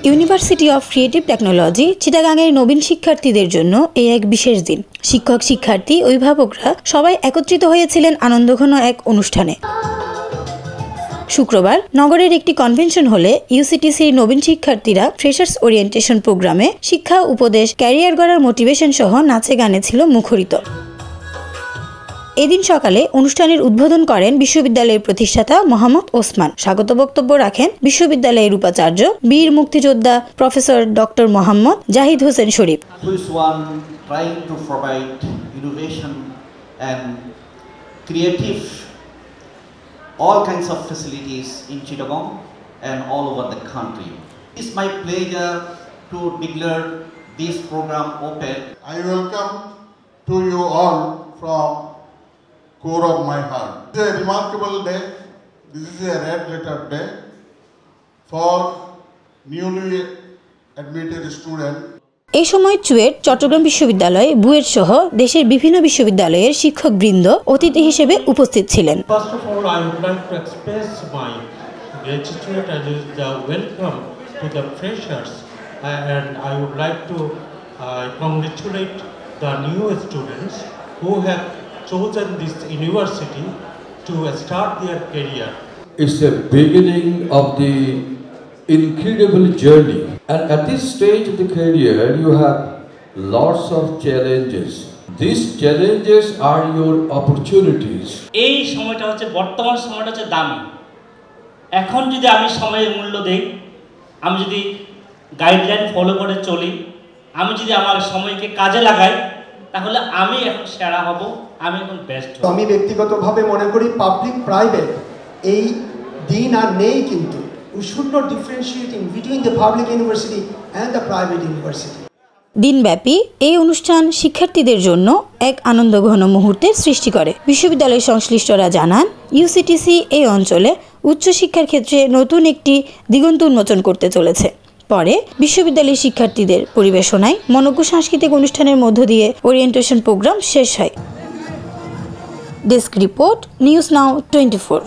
University of creative technology চিটাগাংয়ের নবীন শিক্ষার্থীদের জন্য এই এক বিশেষ দিন। শিক্ষক, শিক্ষার্থী, অভিভাবকরা সবাই একত্রিত হয়েছিলেন আনন্দঘন এক অনুষ্ঠানে। শুক্রবার নগরের একটি কনভেনশন হলে ইউসিটিসির নবীন শিক্ষার্থীরা ফ্রেশার্স ওরিয়েন্টেশন প্রোগ্রামে শিক্ষা, উপদেশ, ক্যারিয়ার গড়ার মোটিভেশন সহ নাচে গানে ছিল মুখরিত। এদিন সকালে অনুষ্ঠানের উদ্বোধন করেন বিশ্ববিদ্যালয়ের প্রতিষ্ঠাতা মোহাম্মদ ওসমান। স্বাগত বক্তব্য রাখেন বিশ্ববিদ্যালয়ের উপাচার্য, বীর মুক্তিযোদ্ধা professor doctor Mohammad Zahid Hossain Sharif. All kinds of facilities in Chittagong and all over the country. It's my pleasure to declare this program open. I welcome to you all from core of my heart. This is a remarkable day. This is a red letter day for newly admitted students. এই সময় চুয়েট, চট্টগ্রাম বিশ্ববিদ্যালয়, বুয়েট সহ দেশের বিভিন্ন বিশ্ববিদ্যালয়ের শিক্ষকবৃন্দ অতিথি হিসেবে উপস্থিত ছিলেন। First of all, I would like to express my gratitude and the welcome to the freshers, and I would like to congratulate the new students who have chosen this university to start their career. It's the beginning of the incredible journey, and at this stage of the career you have lots of challenges. These challenges are your opportunities. এই সময়টা হচ্ছে বর্তমান সময়টা হচ্ছে দামি। এখন যদি আমি সময়ের মূল্য দেই, আমি যদি গাইডলাইন ফলো করে চলি, আমি যদি আমার সময়কে কাজে লাগাই, তাহলে আমি এখন সেরা হব, আমি এখন বেস্ট হব। আমি ব্যক্তিগতভাবে মনে করি পাবলিক প্রাইভেট এই দিন আর নেই, কিন্তু we should not differentiate in between the public university and the private university. দিনব্যাপী এই অনুষ্ঠান শিক্ষার্থীদের জন্য এক আনন্দঘন মুহূর্তের সৃষ্টি করে। বিশ্ববিদ্যালয় সংশ্লিষ্টরা জানান, ইউসিটিসি এই অঞ্চলে উচ্চশিক্ষার ক্ষেত্রে নতুন একটি দিগন্ত উন্মোচন করতে চলেছে। পরে বিশ্ববিদ্যালয়ের শিক্ষার্থীদের পরিবেশনায় মনোজ্ঞ সাংস্কৃতিক অনুষ্ঠানের মধ্য দিয়ে ওরিয়েন্টেশন প্রোগ্রাম শেষ হয়। Desk report, news now 24।